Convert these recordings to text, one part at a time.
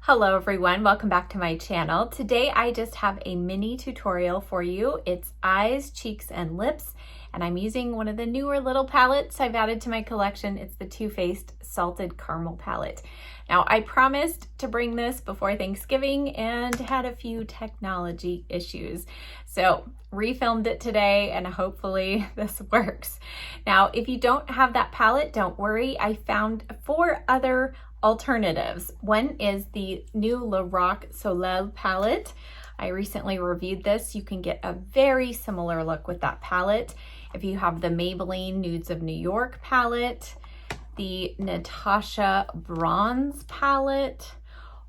Hello everyone, welcome back to my channel. Today I just have a mini tutorial for you. It's eyes, cheeks, and lips, and I'm using one of the newer little palettes I've added to my collection. It's the Too Faced Salted Caramel palette. Now I promised to bring this before Thanksgiving and had a few technology issues. So refilmed it today and hopefully this works. Now if you don't have that palette, don't worry. I found 4 other alternatives. One is the new Le Roc Soleil palette. I recently reviewed this. You can get a very similar look with that palette. If you have the Maybelline Nudes of New York palette, the Natasha Bronze palette,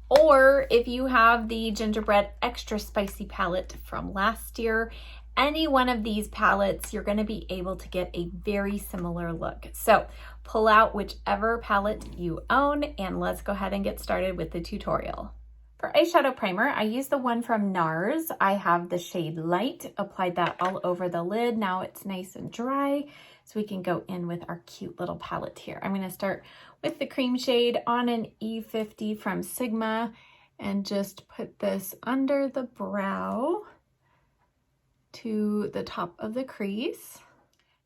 or if you have the Gingerbread Extra Spicy palette from last year, any one of these palettes, you're going to be able to get a very similar look. So pull out whichever palette you own and let's go ahead and get started with the tutorial. For eyeshadow primer, I use the one from NARS. I have the shade Light, applied that all over the lid. Now it's nice and dry, so we can go in with our cute little palette here. I'm going to start with the cream shade on an E50 from Sigma and just put this under the brow to the top of the crease.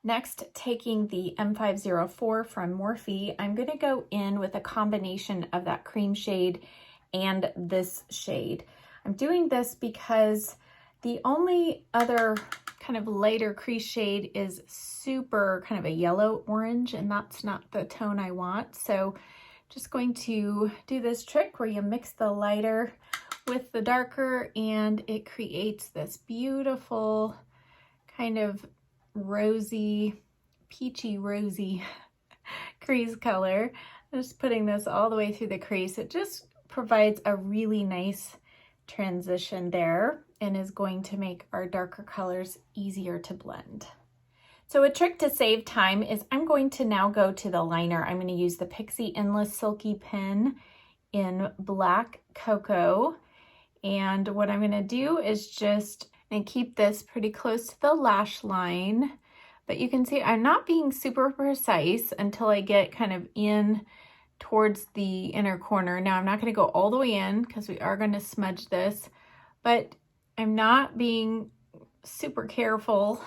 Next, taking the M504 from Morphe, I'm going to go in with a combination of that cream shade and this shade. I'm doing this because the only other kind of lighter crease shade is super kind of a yellow orange, and that's not the tone I want. So just going to do this trick where you mix the lighter with the darker and it creates this beautiful kind of rosy, peachy rosy crease color. I'm just putting this all the way through the crease. It just provides a really nice transition there and is going to make our darker colors easier to blend. So a trick to save time is I'm going to now go to the liner. I'm going to use the Pixie Endless Silky Pen in Black Cocoa. And what I'm going to do is just keep this pretty close to the lash line. But you can see I'm not being super precise until I get kind of in towards the inner corner. Now I'm not going to go all the way in because we are going to smudge this, but I'm not being super careful.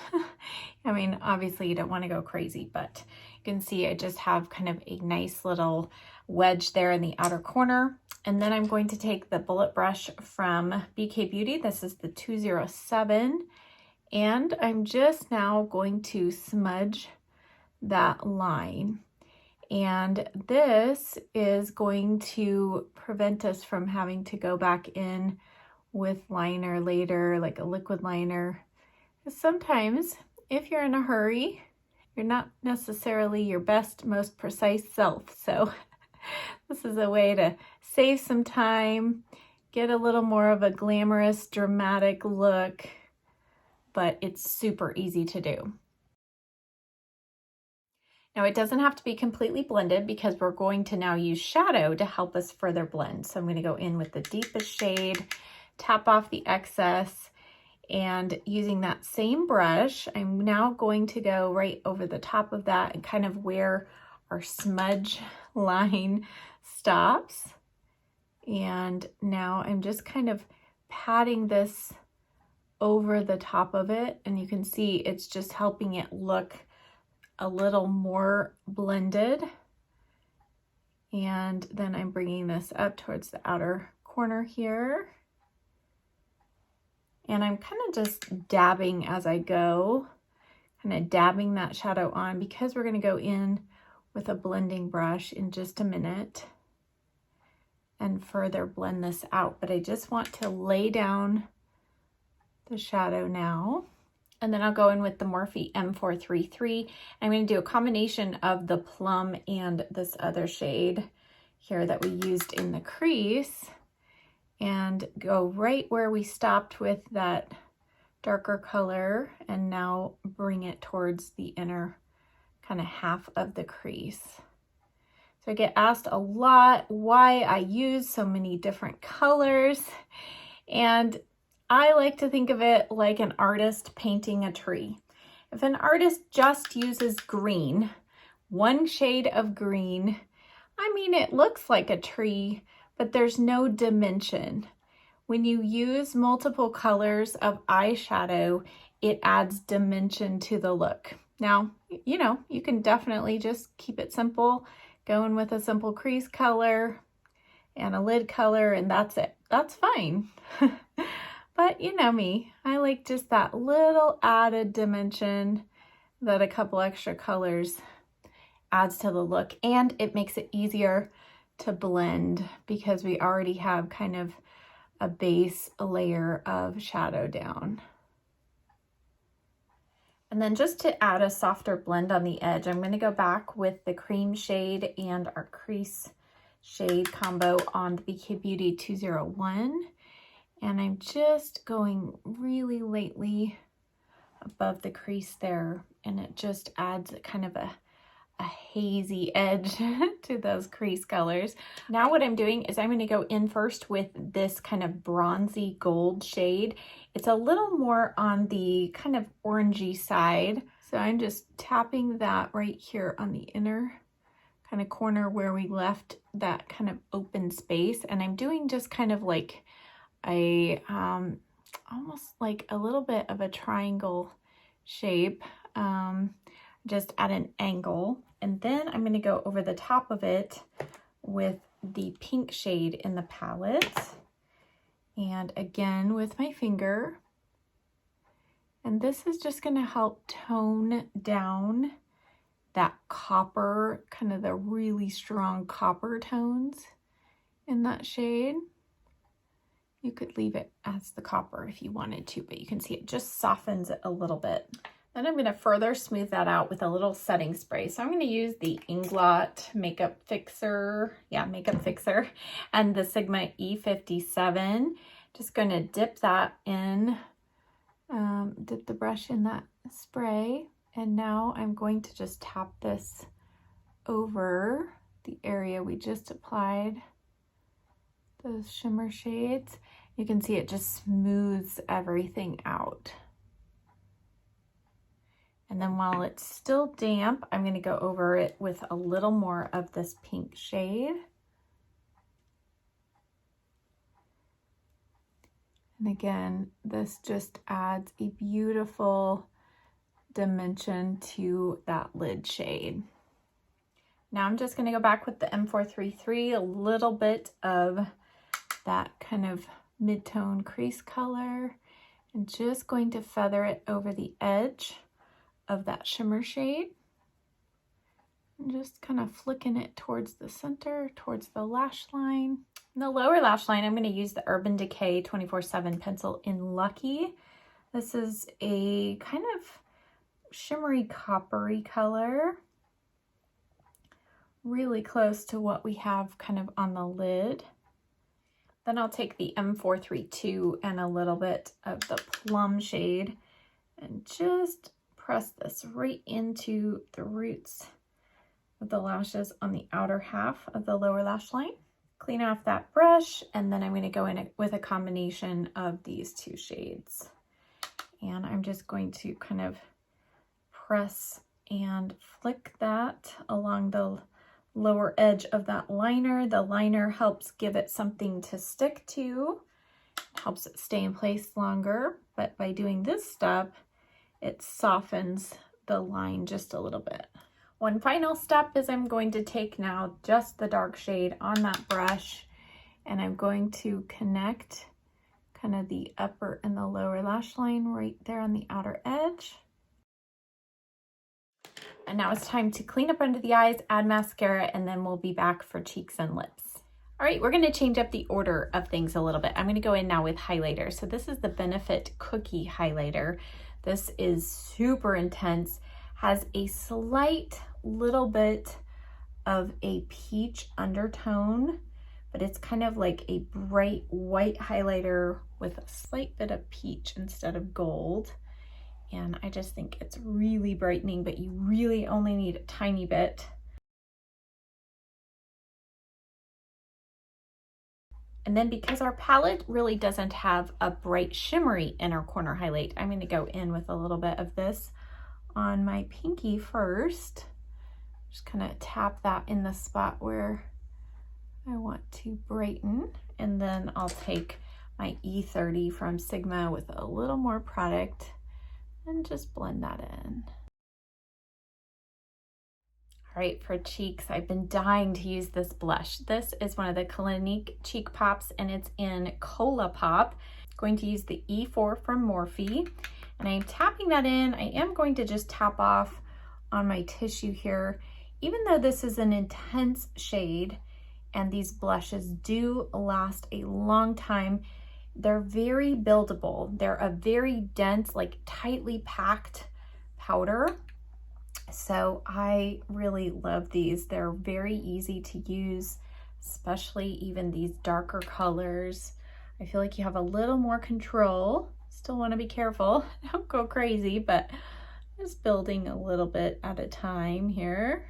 I mean, obviously you don't want to go crazy, but you can see I just have kind of a nice little wedge there in the outer corner. And then I'm going to take the bullet brush from BK Beauty. This is the 207. And I'm just now going to smudge that line. And this is going to prevent us from having to go back in with liner later, like a liquid liner. Sometimes if you're in a hurry, you're not necessarily your best, most precise self. So this is a way to save some time, get a little more of a glamorous, dramatic look, but it's super easy to do. Now it doesn't have to be completely blended because we're going to now use shadow to help us further blend. So I'm going to go in with the deepest shade, tap off the excess, and using that same brush, I'm now going to go right over the top of that and kind of where our smudge line stops. And now I'm just kind of patting this over the top of it, and you can see it's just helping it look a little more blended. And then I'm bringing this up towards the outer corner here. And I'm kind of just dabbing as I go, kind of dabbing that shadow on because we're going to go in with a blending brush in just a minute and further blend this out. But I just want to lay down the shadow now. And then I'll go in with the Morphe M433. I'm going to do a combination of the plum and this other shade here that we used in the crease and go right where we stopped with that darker color and now bring it towards the inner kind of half of the crease. So I get asked a lot why I use so many different colors, and I like to think of it like an artist painting a tree. If an artist just uses green, one shade of green, I mean, it looks like a tree, but there's no dimension. When you use multiple colors of eyeshadow, it adds dimension to the look. Now, you know, you can definitely just keep it simple, go in with a simple crease color and a lid color, and that's it. That's fine. But you know me, I like just that little added dimension that a couple extra colors adds to the look, and it makes it easier to blend because we already have kind of a base layer of shadow down. And then just to add a softer blend on the edge, I'm going to go back with the cream shade and our crease shade combo on the BK Beauty 201. And I'm just going really lightly above the crease there, and it just adds kind of a hazy edge to those crease colors. Now what I'm doing is I'm going to go in first with this kind of bronzy gold shade. It's a little more on the kind of orangey side. So I'm just tapping that right here on the inner kind of corner where we left that kind of open space. And I'm doing just kind of like a, almost like a little bit of a triangle shape. Just at an angle, and then I'm going to go over the top of it with the pink shade in the palette, and again with my finger, and this is just going to help tone down that copper, kind of the really strong copper tones in that shade. You could leave it as the copper if you wanted to, but you can see it just softens it a little bit. Then I'm going to further smooth that out with a little setting spray. So I'm going to use the Inglot Makeup Fixer, and the Sigma E57. Just going to dip that in, dip the brush in that spray. And now I'm going to just tap this over the area we just applied those shimmer shades. You can see it just smooths everything out. And then while it's still damp, I'm going to go over it with a little more of this pink shade. And again, this just adds a beautiful dimension to that lid shade. Now I'm just going to go back with the M433, a little bit of that kind of mid-tone crease color, and just going to feather it over the edge of that shimmer shade, and just kind of flicking it towards the center, towards the lash line. In the lower lash line, I'm going to use the Urban Decay 24/7 pencil in Lucky. This is a kind of shimmery coppery color, really close to what we have kind of on the lid. Then I'll take the M432 and a little bit of the plum shade and just press this right into the roots of the lashes on the outer half of the lower lash line. Clean off that brush, and then I'm going to go in with a combination of these two shades. And I'm just going to kind of press and flick that along the lower edge of that liner. The liner helps give it something to stick to, helps it stay in place longer, but by doing this step, it softens the line just a little bit. One final step is I'm going to take now just the dark shade on that brush, and I'm going to connect kind of the upper and the lower lash line right there on the outer edge. And now it's time to clean up under the eyes, add mascara, and then we'll be back for cheeks and lips. All right, we're going to change up the order of things a little bit. I'm going to go in now with highlighter. So this is the Benefit Cookie highlighter. This is super intense, has a slight little bit of a peach undertone, but it's kind of like a bright white highlighter with a slight bit of peach instead of gold. And I just think it's really brightening, but you really only need a tiny bit. And then because our palette really doesn't have a bright shimmery inner corner highlight, I'm going to go in with a little bit of this on my pinky first. Just kind of tap that in the spot where I want to brighten, and then I'll take my E30 from Sigma with a little more product and just blend that in. All right, for cheeks, I've been dying to use this blush. This is one of the Clinique Cheek Pops, and it's in Cola Pop. I'm going to use the E4 from Morphe, and I'm tapping that in. I am going to just tap off on my tissue here. Even though this is an intense shade, and these blushes do last a long time, they're very buildable. They're a very dense, like tightly packed powder. So I really love these. They're very easy to use, especially even these darker colors. I feel like you have a little more control. Still want to be careful, don't go crazy, but just building a little bit at a time here.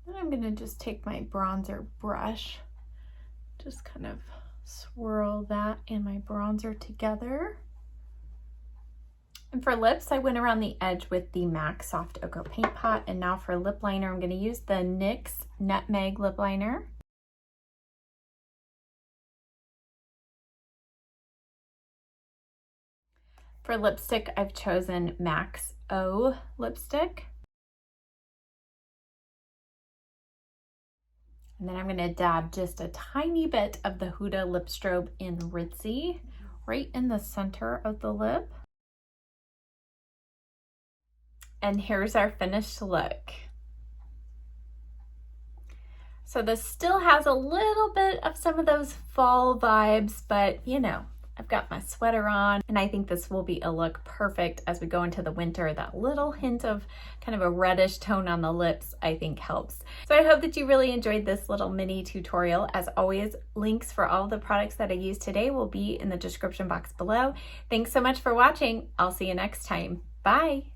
And I'm gonna just take my bronzer brush, just kind of swirl that and my bronzer together. And for lips, I went around the edge with the MAC Soft Ochre Paint Pot. And now for lip liner, I'm gonna use the NYX Nutmeg Lip Liner. For lipstick, I've chosen MAC's O lipstick. And then I'm gonna dab just a tiny bit of the Huda Lip Strobe in Ritzy, right in the center of the lip. And here's our finished look. So this still has a little bit of some of those fall vibes, but you know, I've got my sweater on, and I think this will be a look perfect as we go into the winter. That little hint of kind of a reddish tone on the lips, I think helps. So I hope that you really enjoyed this little mini tutorial. As always, links for all the products that I used today will be in the description box below. Thanks so much for watching. I'll see you next time. Bye.